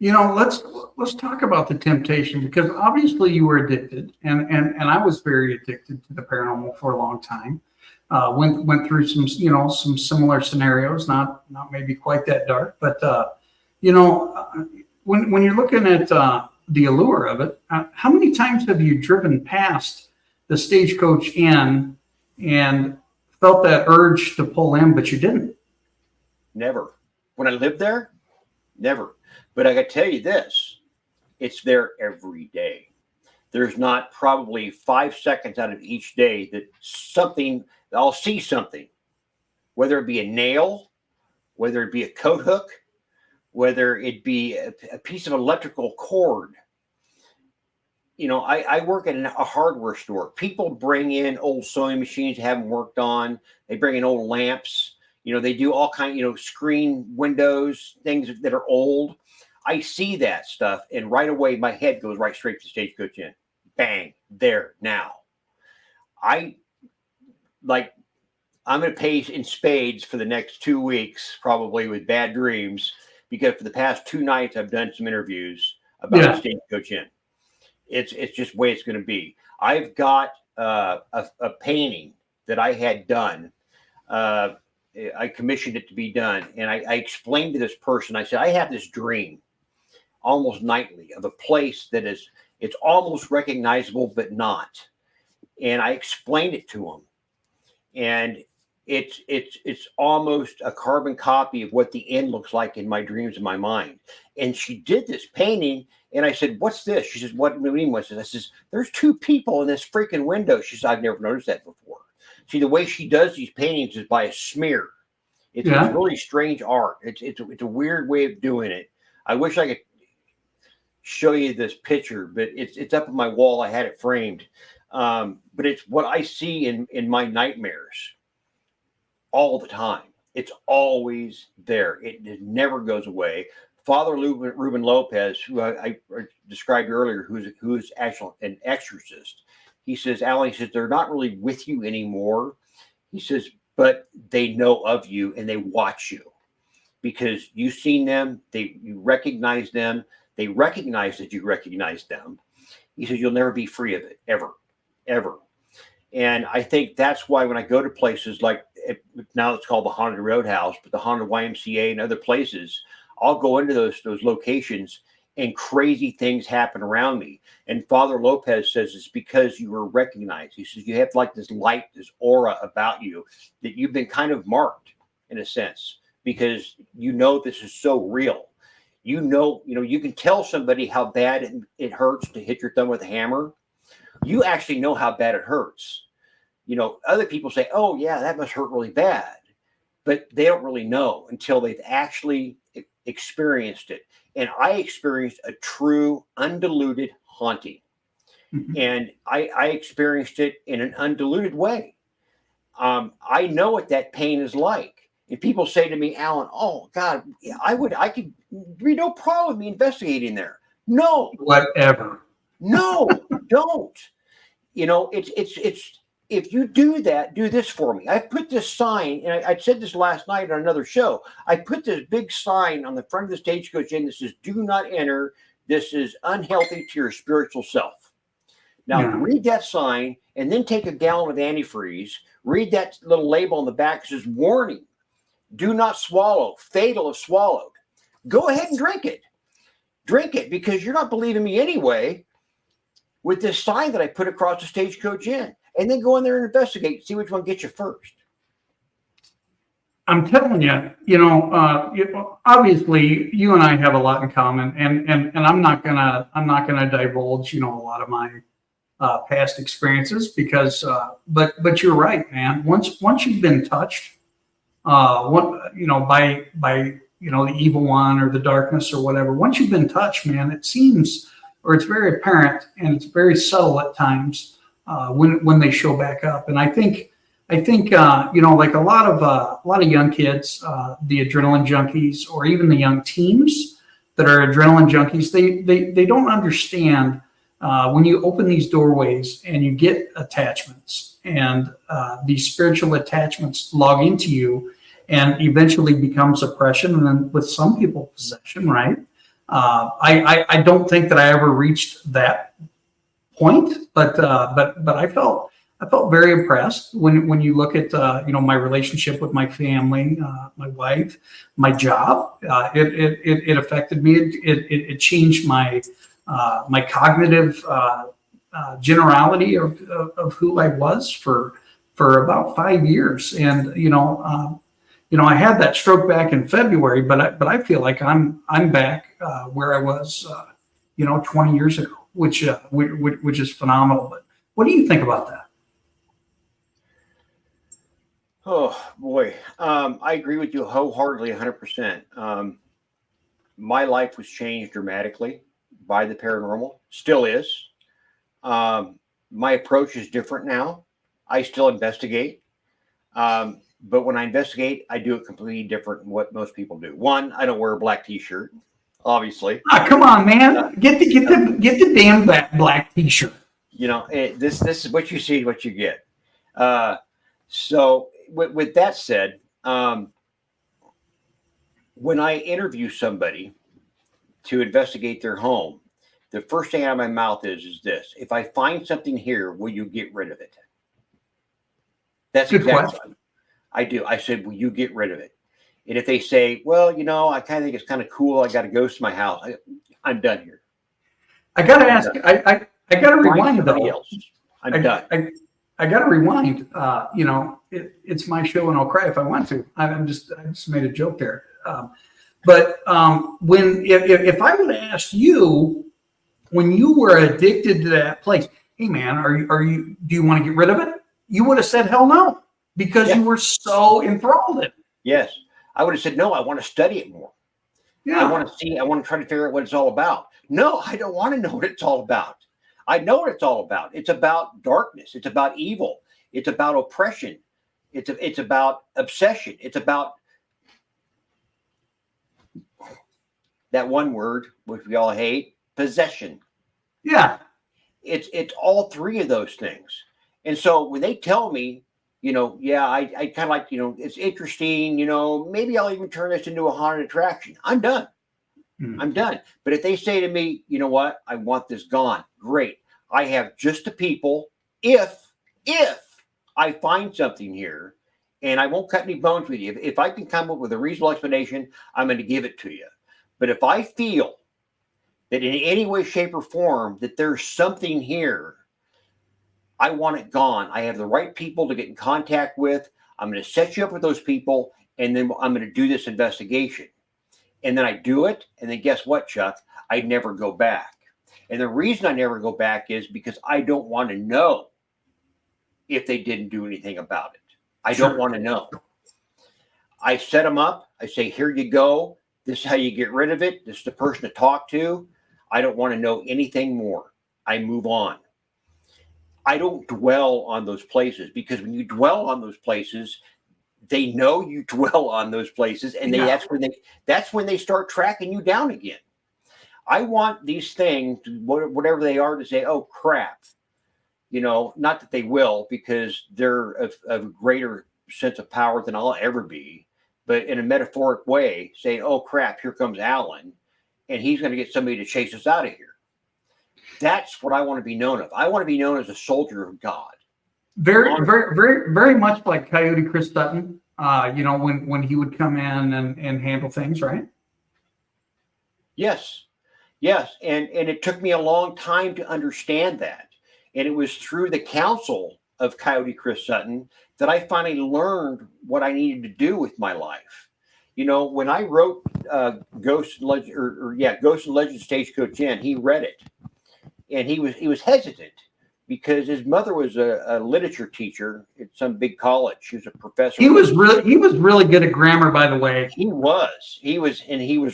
Let's talk about the temptation, because obviously you were addicted, and I was very addicted to the paranormal for a long time. Went through some some similar scenarios, not maybe quite that dark, but when you're looking at the allure of it, how many times have you driven past the Stagecoach Inn and felt that urge to pull in, but you didn't? Never. When I lived there, never. But I can tell you this, it's there every day. There's not probably 5 seconds out of each day that I'll see something, whether it be a nail, whether it be a coat hook, whether it be a piece of electrical cord. I work in a hardware store. People bring in old sewing machines they haven't worked on. They bring in old lamps. They do all kinds, screen windows, things that are old. I see that stuff, and right away my head goes right straight to Stagecoach Inn. Bang, there, now. I'm going to pay in spades for the next 2 weeks, probably with bad dreams, because for the past 2 nights I've done some interviews about Stagecoach Inn. It's just the way it's going to be. I've got a painting that I had done. I commissioned it to be done, and I explained to this person. I said, I have this dream almost nightly of a place that it's almost recognizable but not. And I explained it to him, and it's almost a carbon copy of what the inn looks like in my dreams in my mind. And she did this painting, and I said, what's this? She says, what do you mean, what's this? I says, there's 2 people in this freaking window. She says, I've never noticed that before. See, the way she does these paintings is by a smear. It's really strange art. It's a weird way of doing it. I wish I could show you this picture, but it's up on my wall. I had it framed. But it's what I see in my nightmares all the time. It's always there. It never goes away. Father Ruben Lopez, who I described earlier, who's actually an exorcist, he says, Allen, he says, they're not really with you anymore. He says, but they know of you and they watch you. because you've seen them, you recognize them, they recognize that you recognize them. He says you'll never be free of it, ever, ever. And I think that's why when I go to places like, now it's called the Haunted Roadhouse, but the Haunted YMCA and other places, I'll go into those locations and crazy things happen around me. And Father Lopez says it's because you were recognized. He says you have like this light, this aura about you, that you've been kind of marked in a sense, because you know this is so real. You know, you can tell somebody how bad it hurts to hit your thumb with a hammer. You actually know how bad it hurts. Other people say, oh yeah, that must hurt really bad, but they don't really know until they've actually experienced it. And I experienced a true undiluted haunting. Mm-hmm. And I experienced it in an undiluted way. I know what that pain is like. And people say to me, Alan, oh God, I could be no problem with me investigating there. No, whatever. No, don't. It's if you do that, do this for me. I put this sign, and I said this last night on another show. I put this big sign on the front of the Stagecoach Inn that says, do not enter. This is unhealthy to your spiritual self. Now, read that sign and then take a gallon of antifreeze. Read that little label on the back that says, warning, do not swallow, fatal if swallowed. Go ahead and drink it. Drink it, because you're not believing me anyway with this sign that I put across the Stagecoach Inn. And then go in there and investigate, see which one gets you first. I'm telling you, obviously you and I have a lot in common, and I'm not gonna divulge, a lot of my past experiences because, but you're right, man. Once you've been touched, by the evil one or the darkness or whatever, once you've been touched, man, it seems, or it's very apparent, and it's very subtle at times. When they show back up, and I think like a lot of young kids, the adrenaline junkies, or even the young teens that are adrenaline junkies, they don't understand when you open these doorways and you get attachments, and these spiritual attachments log into you, and eventually becomes oppression, and then with some people possession, right? I don't think that I ever reached that point, but I felt very impressed when you look at my relationship with my family, my wife, my job. It affected me. It changed my cognitive generality of who I was for about 5 years. And I had that stroke back in February, but I feel like I'm back where I was 20 years ago. Which is phenomenal. But what do you think about that? Oh boy, I agree with you wholeheartedly, 100%. My life was changed dramatically by the paranormal. Still is. My approach is different now. I still investigate, but when I investigate, I do it completely different than what most people do. One, I don't wear a black T-shirt. Obviously. Come on, man! Get the damn black T-shirt. This is what you see, what you get. So with that said, when I interview somebody to investigate their home, the first thing out of my mouth is this: if I find something here, will you get rid of it? That's good exactly question. What I do. I said, will you get rid of it? And if they say, well, I kind of think it's kind of cool, I got a ghost in my house, I'm done here. I got to ask, I got to rewind though. I'm done. I got to rewind. It's my show and I'll cry if I want to. I just made a joke there. But if I would have asked you when you were addicted to that place, hey man, do you want to get rid of it? You would have said hell no, because you were so enthralled in it. Yes. I would have said, no, I want to study it more. Yeah. I want to try to figure out what it's all about. No, I don't want to know what it's all about. I know what it's all about. It's about darkness. It's about evil. It's about oppression. It's about obsession. It's about that one word, which we all hate, possession. Yeah. It's all three of those things. And so when they tell me Yeah, I kind of like, it's interesting, maybe I'll even turn this into a haunted attraction. I'm done. Mm. I'm done. But if they say to me, you know what, I want this gone, great. I have just the people. If I find something here, and I won't cut any bones with you, if I can come up with a reasonable explanation, I'm going to give it to you. But if I feel that in any way, shape, or form that there's something here, I want it gone. I have the right people to get in contact with. I'm going to set you up with those people, and then I'm going to do this investigation. And then I do it, and then guess what, Chuck? I never go back. And the reason I never go back is because I don't want to know if they didn't do anything about it. I don't want to know. I set them up. I say, here you go. This is how you get rid of it. This is the person to talk to. I don't want to know anything more. I move on. I don't dwell on those places, because when you dwell on those places, they know you dwell on those places, and that's when they start tracking you down again. I want these things, whatever they are, to say, oh crap. Not that they will, because they're of a greater sense of power than I'll ever be, but in a metaphoric way, saying, oh crap, here comes Allen, and he's going to get somebody to chase us out of here. That's what I want to be known of. I want to be known as a soldier of God. Very, very, very, very much like Coyote Chris Sutton. When he would come in and handle things, right? Yes, and it took me a long time to understand that, and it was through the counsel of Coyote Chris Sutton that I finally learned what I needed to do with my life. When I wrote Ghost and Legend Stagecoach Inn, he read it, and he was hesitant, because his mother was a literature teacher at some big college. She was a professor. He was really good at grammar, by the way. He was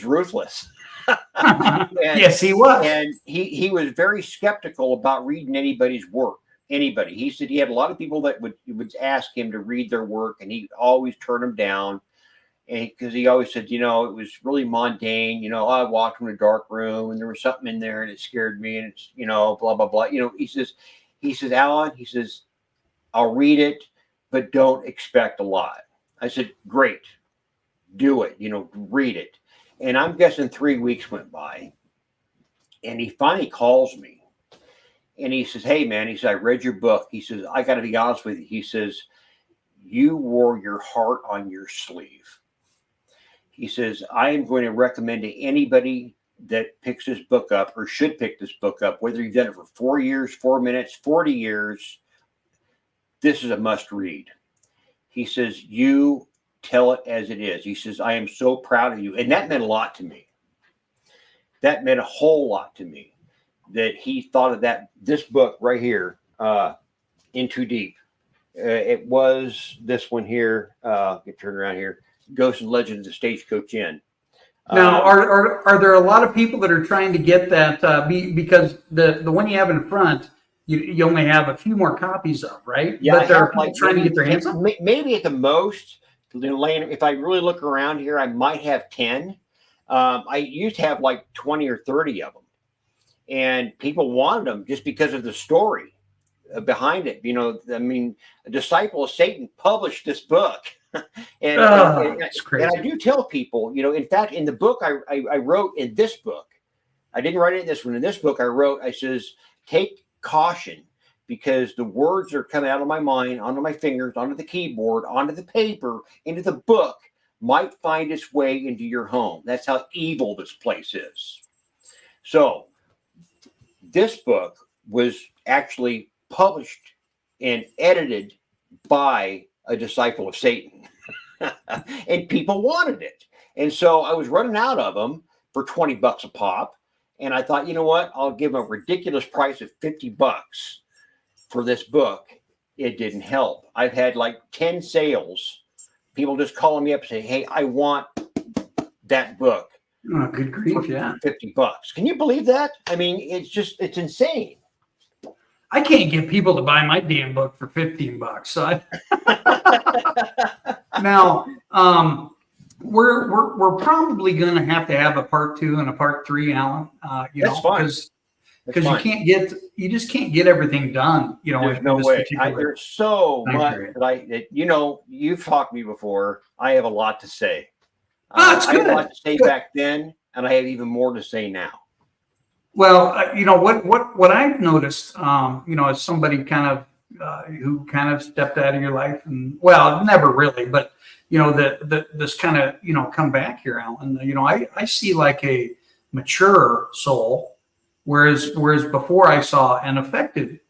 ruthless. Yes, he was. And he was very skeptical about reading anybody's work. Anybody. He said he had a lot of people that would ask him to read their work, and he always turned them down. And because he always said, it was really mundane. I walked in a dark room and there was something in there and it scared me, and it's, blah, blah, blah. He says, Alan, I'll read it, but don't expect a lot. I said, great, do it, read it. And I'm guessing 3 weeks went by, and he finally calls me, and he says, hey man, he says, I read your book. He says, I got to be honest with you. He says, you wore your heart on your sleeve. He says, I am going to recommend to anybody that picks this book up, or should pick this book up, whether you've done it for 4 years, 4 minutes, 40 years, this is a must read. He says, you tell it as it is. He says, I am so proud of you. And that meant a lot to me. That meant a whole lot to me, that he thought of this book right here, In Too Deep. It was this one here. Get turned around here. Ghosts and Legends of the Stagecoach Inn. Now, are there a lot of people that are trying to get that? Because the one you have in front, you only have a few more copies of, right? Yeah, but there are people trying to get their hands on. Maybe at the most, if I really look around here, I might have 10. I used to have like 20 or 30 of them, and people wanted them just because of the story behind it. A disciple of Satan published this book. and I do tell people, in fact, in the book I wrote in this book, I didn't write it in this one. In this book I says, take caution, because the words are coming out of my mind, onto my fingers, onto the keyboard, onto the paper, into the book, might find its way into your home. That's how evil this place is. So this book was actually published and edited by a disciple of Satan. And people wanted it. And so I was running out of them for $20 a pop. And I thought, you know what? I'll give a ridiculous price of $50 for this book. It didn't help. I've had like 10 sales. People just calling me up and saying, hey, I want that book. Oh, good grief, yeah. $50. Can you believe that? I mean, it's insane. I can't get people to buy my damn book for $15. So now, we're probably going to have a part 2 and a part 3, Alan. That's fine. because you just can't get everything done. There's in no this way. particular There's so time much period. that you've talked to me before. I have a lot to say. It's I had a good. lot to say back then, and I have even more to say now. Well, what I've noticed, as somebody kind of who kind of stepped out of your life, and well, never really, but this kind of come back here, Alan. I see like a mature soul, whereas before I saw an affected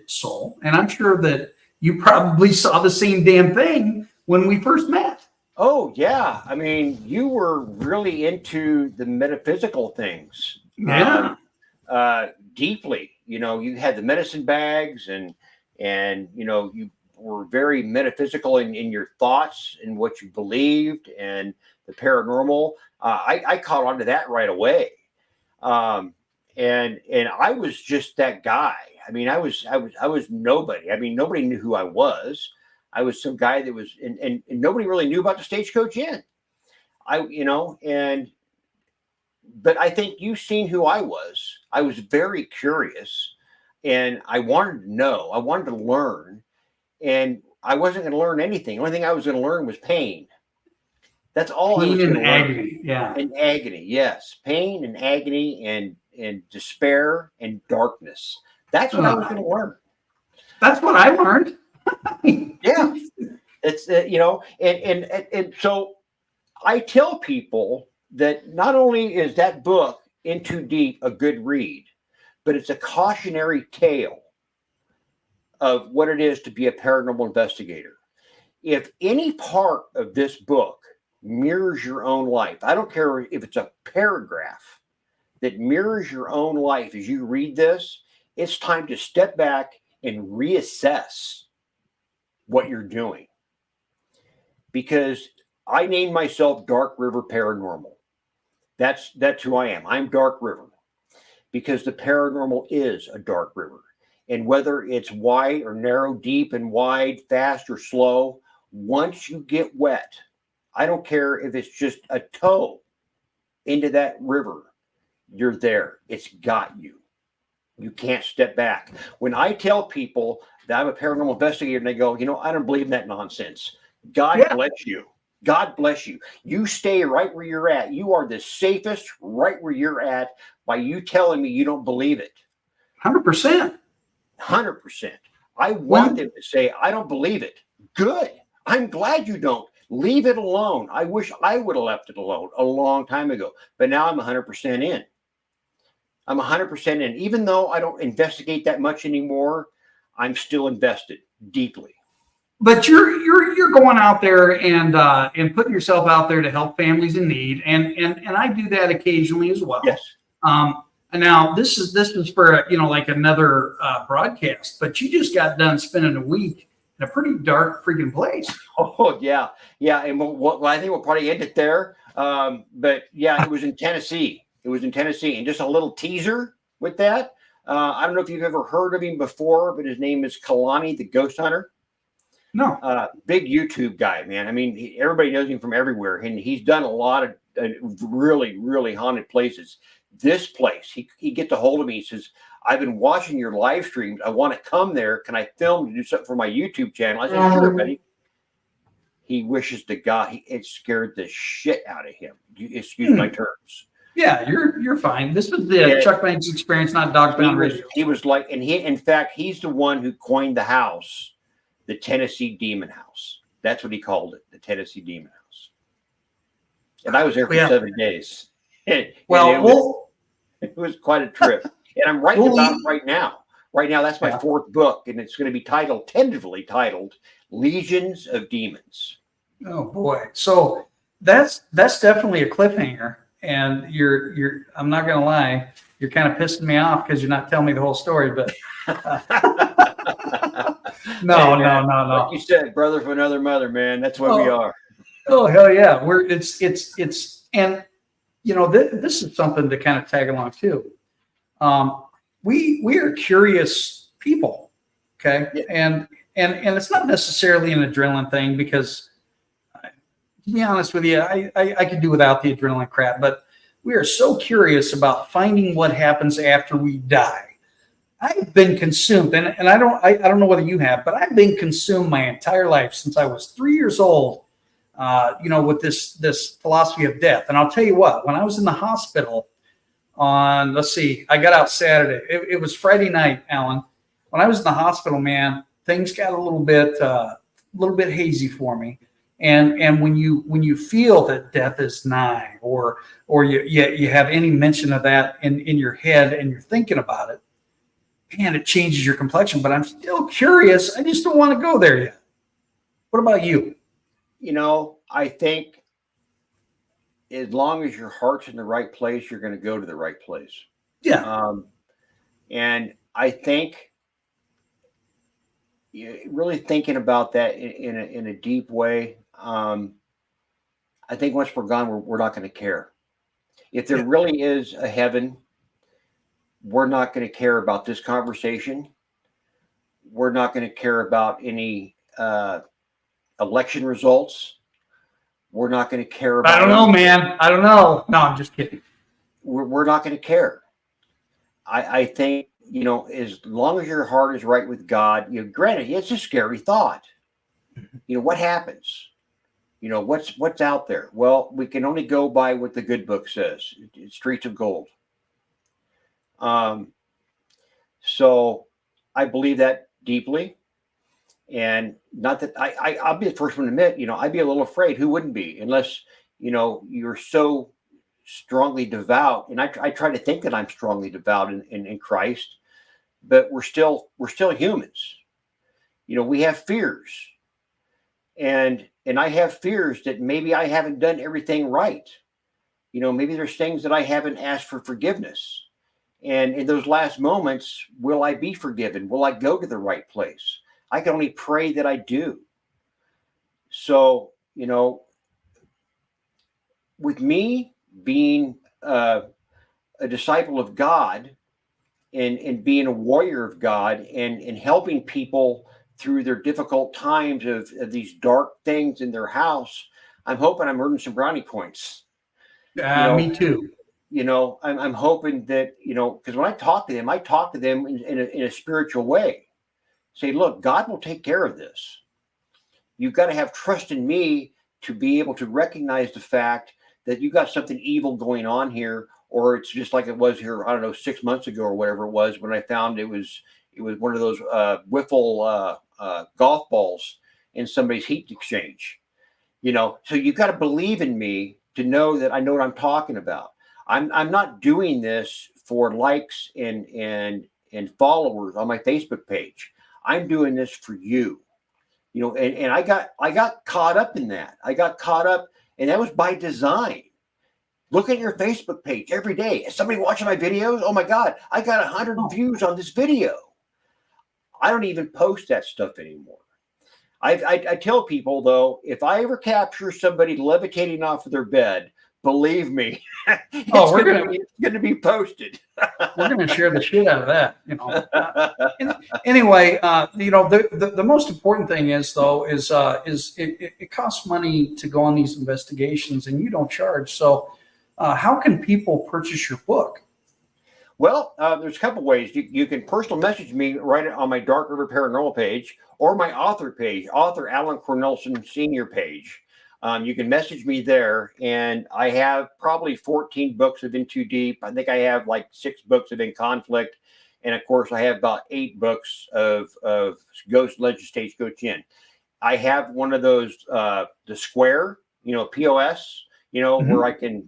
soul, and I'm sure that you probably saw the same damn thing when we first met. Oh yeah, I mean, you were really into the metaphysical things. Yeah. Deeply. You had the medicine bags, and you were very metaphysical in your thoughts and what you believed, and the paranormal. I caught on to that right away. And I was just that guy. I mean, I was nobody. I mean, nobody knew who I was. I was some guy that was, and nobody really knew about the Stagecoach Inn. But I think you've seen who I was. I was very curious, and I wanted to know. I wanted to learn, and I wasn't going to learn anything. The only thing I was going to learn was pain. That's all I was Pain going and to learn. agony. Yeah. And agony, yes, pain and agony and despair and darkness. That's what I was going to learn. That's what I learned. Yeah, it's and so I tell people that not only is that book In Too Deep a good read, but it's a cautionary tale of what it is to be a paranormal investigator. If any part of this book mirrors your own life, I don't care if it's a paragraph that mirrors your own life as you read this, it's time to step back and reassess what you're doing. Because I named myself Dark River Paranormal. That's who I am. I'm Dark River because the paranormal is a dark river. And whether it's wide or narrow, deep and wide, fast or slow, once you get wet, I don't care if it's just a toe into that river, you're there. It's got you. You can't step back. When I tell people that I'm a paranormal investigator and they go, I don't believe in that nonsense. God bless you. God bless you. You stay right where you're at. You are the safest right where you're at by you telling me you don't believe it. 100%. 100%. I want them to say, I don't believe it. Good. I'm glad you don't. Leave it alone. I wish I would have left it alone a long time ago. But now I'm 100% in. I'm 100% in. Even though I don't investigate that much anymore, I'm still invested deeply. But you're going out there and putting yourself out there to help families in need, and I do that occasionally as well. Yes. And now this is for like another broadcast, but you just got done spending a week in a pretty dark freaking place. Oh yeah. And I think we'll probably end it there. But yeah, it was in Tennessee. And just a little teaser with that. I don't know if you've ever heard of him before, but his name is Kalani, the ghost hunter. No. Big YouTube guy, man. I mean, everybody knows him from everywhere, and he's done a lot of really, really haunted places. This place, he gets a hold of me. He says, I've been watching your live streams. I want to come there. Can I film to do something for my YouTube channel? I said, sure, buddy. He wishes to God it scared the shit out of him. Excuse my terms. Yeah, you're fine. This was the Chuck Banks Experience, not Dogbound Radio. He was like, and in fact, he's the one who coined the house, the Tennessee Demon House. That's what he called it, the Tennessee Demon House. And I was there for 7 days. It was quite a trip. And I'm writing about it right now. Right now, that's my fourth book, and it's going to be tentatively titled Legions of Demons. Oh boy! So that's definitely a cliffhanger. And I'm not going to lie, you're kind of pissing me off because you're not telling me the whole story, but no. Like you said, brother from another mother, man. That's what we are. Oh, hell yeah. And this is something to kind of tag along too. We are curious people. Okay. Yeah. And it's not necessarily an adrenaline thing because, to be honest with you, I could do without the adrenaline crap, but we are so curious about finding what happens after we die. I've been consumed, and I don't know whether you have, but I've been consumed my entire life since I was 3 years old, with this philosophy of death. And I'll tell you what, when I was in the hospital on, let's see, I got out Saturday. It was Friday night, Alan. When I was in the hospital, man, things got a little bit hazy for me. And when you feel that death is nigh, or you have any mention of that in your head and you're thinking about it, man, it changes your complexion. But I'm still curious. I just don't want to go there yet. What about you? I think as long as your heart's in the right place, you're going to go to the right place. Yeah. And I think really thinking about that in a deep way, I think once we're gone, we're not going to care. If there really is a heaven, we're not going to care about this conversation. We're not going to care about any election results. We're not going to care about. I don't know, man. I don't know. No, I'm just kidding. We're not going to care. I think, as long as your heart is right with God, granted, it's a scary thought. What happens? What's out there? Well, we can only go by what the good book says. It's streets of gold. So I believe that deeply. And not that I'll be the first one to admit, I'd be a little afraid. Who wouldn't be? Unless, you're so strongly devout. And I try to think that I'm strongly devout in Christ, but we're still humans. We have fears. And I have fears that maybe I haven't done everything right. Maybe there's things that I haven't asked for forgiveness. And in those last moments, will I be forgiven? Will I go to the right place? I can only pray that I do. So, with me being a disciple of God and being a warrior of God and helping people through their difficult times of these dark things in their house, I'm hoping I'm earning some brownie points. Me too. I'm hoping that, because when I talk to them in a spiritual way. Say, look, God will take care of this. You've got to have trust in me to be able to recognize the fact that you got something evil going on here, or it's just like it was here, I don't know, 6 months ago or whatever it was, when I found it was one of those wiffle golf balls in somebody's heat exchange. So you've got to believe in me to know that I know what I'm talking about. I'm not doing this for likes and followers on my Facebook page. I'm doing this for you, and I got caught up in that. I got caught up, and that was by design. Look at your Facebook page every day. Is somebody watching my videos? Oh my God, I got 100 views on this video. I don't even post that stuff anymore. I tell people, though, if I ever capture somebody levitating off of their bed, believe me, it's going to be posted. We're going to share the shit out of that, Anyway, the most important thing is it costs money to go on these investigations, and you don't charge. So, how can people purchase your book? Well, there's a couple ways. You can personal message me right on my Dark River Paranormal page or my author page, author Allen Cornelison Senior page. You can message me there, and I have probably 14 books of In Too Deep. I think I have like 6 books of In Conflict, and of course, I have about 8 books of Ghost Legend Stagecoach Inn. I have one of those the Square, POS, where I can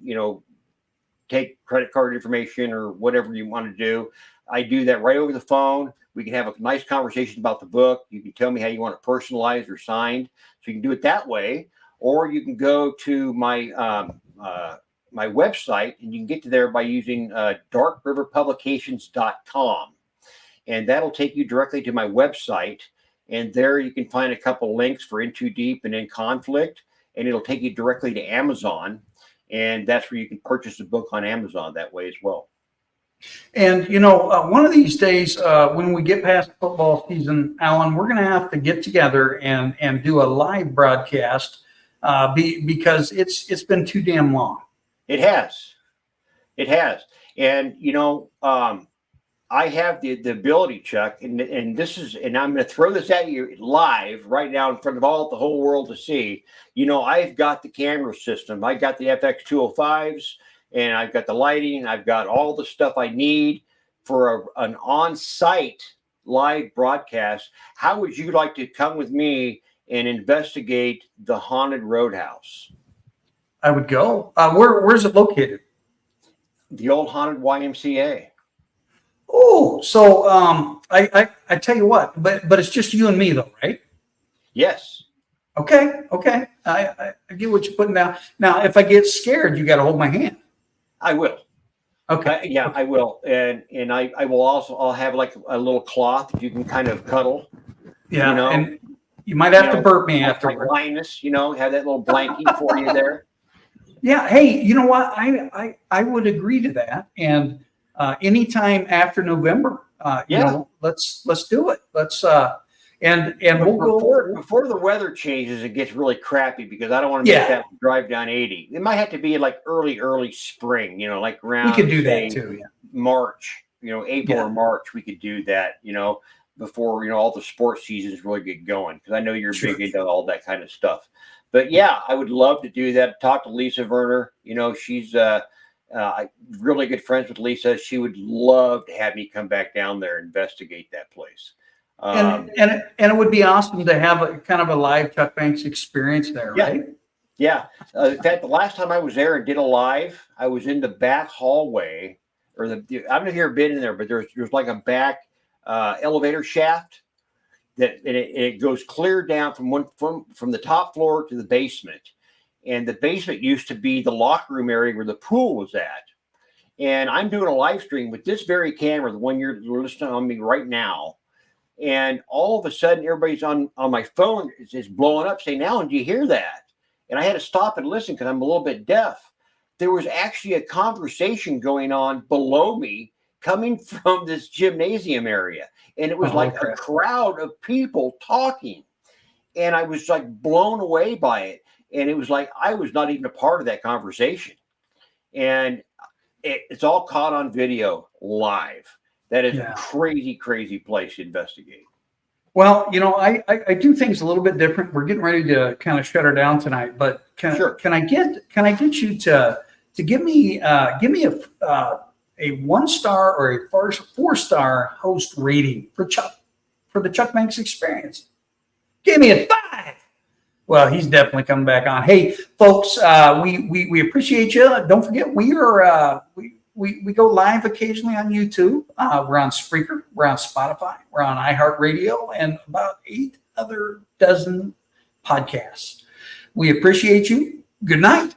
take credit card information or whatever you want to do. I do that right over the phone. We can have a nice conversation about the book. You can tell me how you want it personalized or signed, so you can do it that way. Or you can go to my my website, and you can get to there by using darkriverpublications.com. And that'll take you directly to my website. And there you can find a couple links for In Too Deep and In Conflict. And it'll take you directly to Amazon. And that's where you can purchase the book on Amazon that way as well. And, one of these days, when we get past football season, Alan, we're going to have to get together and do a live broadcast because it's been too damn long. It has. It has. And, I have the ability, Chuck, and this is, and I'm going to throw this at you live right now in front of the whole world to see. I've got the camera system. I got the FX 205s, and I've got the lighting. I've got all the stuff I need for an on-site live broadcast. How would you like to come with me and investigate the haunted roadhouse? I would go. Where's it located? The old haunted YMCA. Oh, so I tell you what, but it's just you and me though, right? Yes. Okay. I get what you're putting down. Now, if I get scared, you got to hold my hand. I will. Okay. Yeah, okay. I will. And I will also, I'll have like a little cloth that you can kind of cuddle. Yeah. And you might have to burp me afterward. Linus, have that little blankie for you there. Yeah. Hey, you know what? I would agree to that. And anytime after November, let's do it. Let's and we'll go before the weather changes. It gets really crappy because I don't want to make that drive down 80. It might have to be like early spring. Like around. We could do that too. Yeah. March. April or March. We could do that. Before all the sports seasons really get going, because I know you're big into all that kind of stuff. But yeah, I would love to do that. Talk to Lisa Werner. She's really good friends with Lisa. She would love to have me come back down there and investigate that place. And it would be awesome to have a kind of a live Chuck Banks experience there, right? Yeah. In fact, the last time I was there and did a live, I was in the back hallway, or I don't know if you've ever been in there, but there's like a back elevator shaft that it goes clear down from the top floor to the basement. And the basement used to be the locker room area where the pool was at. And I'm doing a live stream with this very camera, the one you're listening on me right now. And all of a sudden, everybody's on my phone is blowing up saying, "Alan, do you hear that?" And I had to stop and listen because I'm a little bit deaf. There was actually a conversation going on below me coming from this gymnasium area. And it was like a crowd of people talking. And I was like blown away by it. And it was like I was not even a part of that conversation. And it's all caught on video live. That is a crazy, crazy place to investigate. Well, I do things a little bit different. We're getting ready to kind of shut her down tonight, but can I get you to give me a 1-star or a 4-star host rating for the Chuck Banks experience? Give me a 5. Well, he's definitely coming back on. Hey, folks, we appreciate you. Don't forget, we go live occasionally on YouTube. We're on Spreaker. We're on Spotify. We're on iHeartRadio and about 8 other dozen podcasts. We appreciate you. Good night.